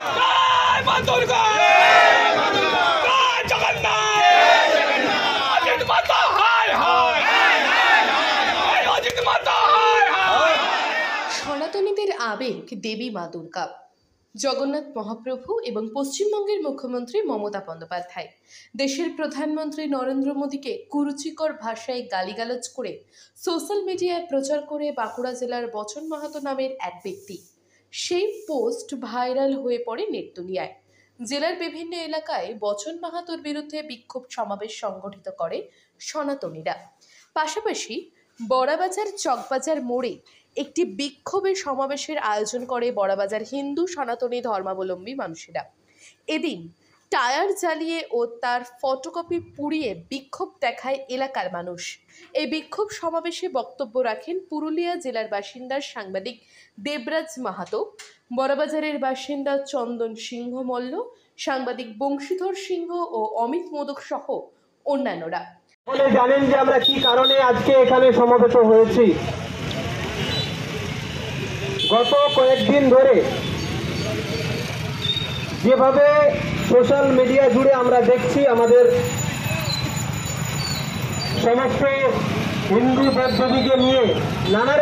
সনাতনীদের আবেগ দেবী মা দুর্গা। জগন্নাথ মহাপ্রভু এবং পশ্চিমবঙ্গের মুখ্যমন্ত্রী মমতা বন্দ্যোপাধ্যায় দেশের প্রধানমন্ত্রী নরেন্দ্র মোদীকে কুরুচিকর ভাষায় গালিগালাজ করে সোশ্যাল মিডিয়ায় প্রচার করে বাঁকুড়া জেলার বচন মাহাতো নামের এক ব্যক্তি, সেই পোস্ট ভাইরাল হয়ে পড়ে নেট দুনিয়ায়। জেলার বিভিন্ন এলাকায় বচন মাহাতোর বিরুদ্ধে বিক্ষোভ সমাবেশ সংগঠিত করে সনাতনীরা। পাশাপাশি বড়াবাজার চকবাজার মোড়ে একটি বিক্ষোভের সমাবেশের আয়োজন করে বড়াবাজার হিন্দু সনাতনী ধর্মাবলম্বী মানুষেরা। এদিন টায়ার জ্বালিয়ে ও তার ফটোকপি পুড়িয়ে বিক্ষোভ দেখায় এলাকার মানুষ। এই বিক্ষোভ সমাবেশে বক্তব্য রাখেন পুরুলিয়া জেলার বাসিন্দা সাংবাদিক দেবরাজ মাহাতো, বড়বাজারের বাসিন্দা চন্দন সিংহ মল্ল, সাংবাদিক বংশীধর সিংহ ও অমিত মোদক সহ অন্যান্যরা। জানেন যে আমরা কি কারণে আজকে এখানে সমবেত হয়েছি। গত কয়েকদিন ধরে যেভাবে সোশ্যাল মিডিয়া জুড়ে আমরা দেখছি আমাদের সমস্ত হিন্দু দেবদেবীকে নিয়ে নানা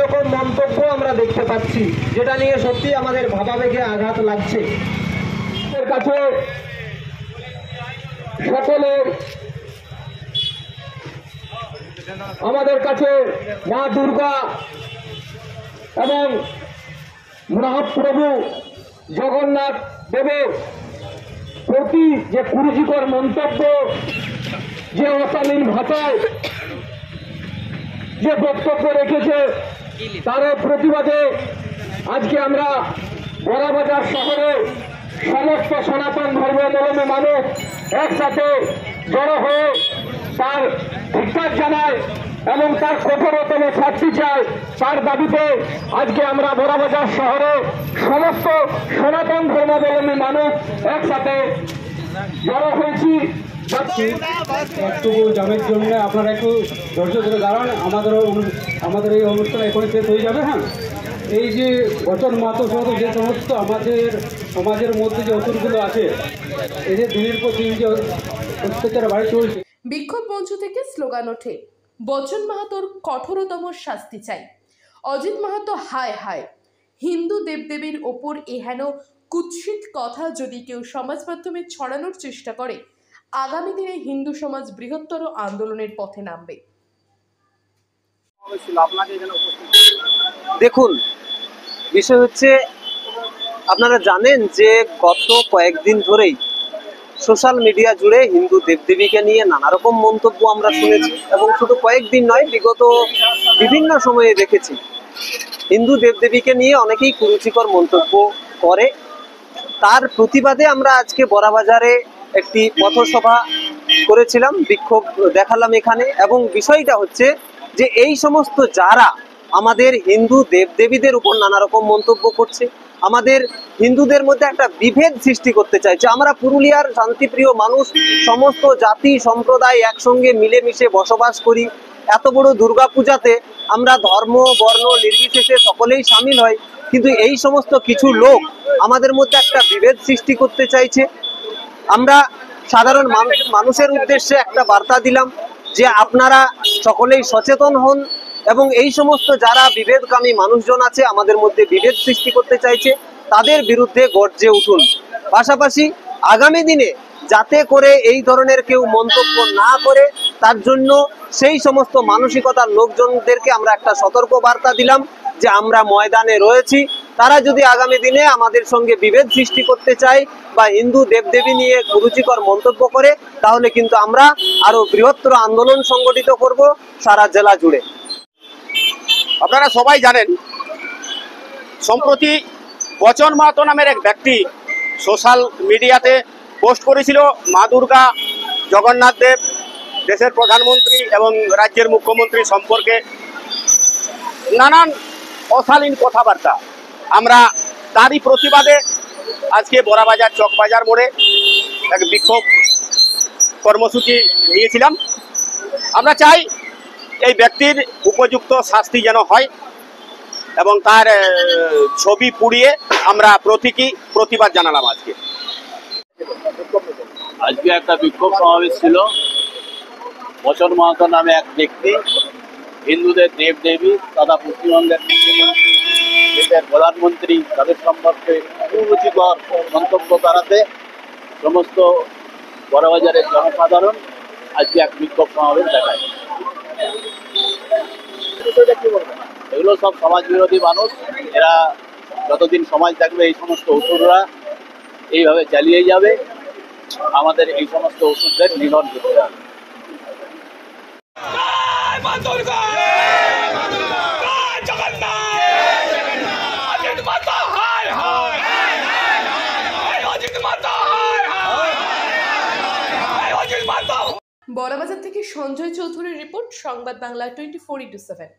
রকম মন্তব্য আমরা দেখতে পাচ্ছি, যেটা নিয়ে সত্যি আমাদের ভাবাবেগে আঘাত লাগছে। এর কাছে সকলের আমাদের কাছে মা দুর্গা এবং মহাপ্রভু জগন্নাথ দেবের প্রতি যে কুরুচিকর মন্তব্য, যে অশালীন ভাষায় যে বক্তব্য রেখেছে, তার প্রতিবাদে আজকে আমরা বড়াবাজার শহরে সমস্ত সনাতন ধর্মাবলম্বী মানুষ একসাথে জড়ো হয়ে তার ধিক্কার জানায় এবং তার কঠোরতম শাস্তি চায়, তার দাবিতে আজকে আমরা বড়াবাজার শহরে সমস্ত সনাতন ধর্মাবলম্বী মানুষ একসাথে জড়ো হয়েছি। একটু জামের জন্য আপনারা একটু ধৈর্য ধরে দাঁড়ান, আমাদের এই অনুষ্ঠান এখানে শেষ হয়ে যাবে। হ্যাঁ, এই যে বচন মাহাতো সহ যে সমস্ত আমাদের সমাজের মধ্যে যে অসুরগুলো আছে, এদের দিনের পর দিন যে অত্যাচার বাড়ি চলছে। বিক্ষোভ মঞ্চ থেকে স্লোগান ওঠে, বচন মাহাতোর কঠোরতম শাস্তি চাই। অজিত মাহাতো হায় হায়, হিন্দু দেবদেবীর ওপর এহেন কুৎসিত কথা যদি কেউ সমাজ মাধ্যমে ছড়ানোর চেষ্টা করে, আগামী দিনে হিন্দু সমাজ বৃহত্তর আন্দোলনের পথে নামবে। দেখুন, বিষয় হচ্ছে, আপনারা জানেন যে গত কয়েকদিন ধরেই সোশ্যাল মিডিয়া জুড়ে হিন্দু দেবদেবীকে নিয়ে নানা রকম মন্তব্য আমরা শুনেছি, এবং শুধু কয়েকদিন নয়, বিগত বিভিন্ন সময়ে দেখেছি হিন্দু দেবদেবীকে নিয়ে অনেকেই কুরুচিকর মন্তব্য করে। তার প্রতিবাদে আমরা আজকে বড়াবাজারে একটি পথসভা করেছিলাম, বিক্ষোভ দেখালাম এখানে। এবং বিষয়টা হচ্ছে যে এই সমস্ত যারা আমাদের হিন্দু দেবদেবীদের উপর নানা রকম মন্তব্য করছে, আমাদের হিন্দুদের মধ্যে একটা বিভেদ সৃষ্টি করতে চাইছে। আমরা পুরুলিয়ার শান্তিপ্রিয় মানুষ, সমস্ত জাতি সম্প্রদায় একসঙ্গে মিলেমিশে বসবাস করি। এত বড় দুর্গাপূজাতে আমরা ধর্ম বর্ণ নির্বিশেষে সকলেই সামিল হয়, কিন্তু এই সমস্ত কিছু লোক আমাদের মধ্যে একটা বিভেদ সৃষ্টি করতে চাইছে। আমরা সাধারণ মানুষের উদ্দেশ্যে একটা বার্তা দিলাম যে আপনারা সকলেই সচেতন হন এবং এই সমস্ত যারা বিভেদকামী মানুষজন আছে, আমাদের মধ্যে বিভেদ সৃষ্টি করতে চাইছে, তাদের বিরুদ্ধে গর্জে উঠুন। পাশাপাশি আগামী দিনে যাতে করে এই ধরনের কেউ মন্তব্য না করে, তার জন্য সেই সমস্ত মানসিকতার লোকজনদেরকে আমরা একটা সতর্ক বার্তা দিলাম যে আমরা ময়দানে রয়েছি। তারা যদি আগামী দিনে আমাদের সঙ্গে বিভেদ সৃষ্টি করতে চায় বা হিন্দু দেবদেবী নিয়ে কুরুচিকর মন্তব্য করে, তাহলে কিন্তু আমরা আরো বৃহত্তর আন্দোলন সংগঠিত করব সারা জেলা জুড়ে। আপনারা সবাই জানেন, সম্প্রতি বচন মাহাতো নামের এক ব্যক্তি সোশ্যাল মিডিয়াতে পোস্ট করেছিল মা দুর্গা, জগন্নাথ দেব, দেশের প্রধানমন্ত্রী এবং রাজ্যের মুখ্যমন্ত্রী সম্পর্কে নানান অশালীন কথাবার্তা। আমরা তারই প্রতিবাদে আজকে বড়াবাজার চকবাজার মোড়ে এক বিক্ষোভ কর্মসূচি নিয়েছিলাম। আমরা চাই এই ব্যক্তির উপযুক্ত শাস্তি যেন হয় এবং তার ছবি পুড়িয়ে আমরা প্রতিবাদ জানালাম আজকে। আজকে একটা বিক্ষোভ সমাবেশ ছিল। বচন মাহাতো নামে এক ব্যক্তি হিন্দুদের দেব দেবী তথা পশ্চিমবঙ্গের মুখ্যমন্ত্রী, দেশের প্রধানমন্ত্রী তাদের সম্পর্কে কুরুচিকর মন্তব্য করাতে সমস্ত বড়বাজারের জনসাধারণ আজকে এক বিক্ষোভ সমাবেশ দেখায়। এগুলো সব সমাজ বিরোধী মানুষ, এরা যতদিন সমাজ থাকবে এই সমস্ত অসুররা এইভাবে চালিয়ে যাবে। আমাদের এই সমস্ত ওষুধের নিধন করতে হবে। বড়বাজার থেকে সঞ্জয় চৌধুরীর রিপোর্ট, সংবাদ বাংলা 24/7।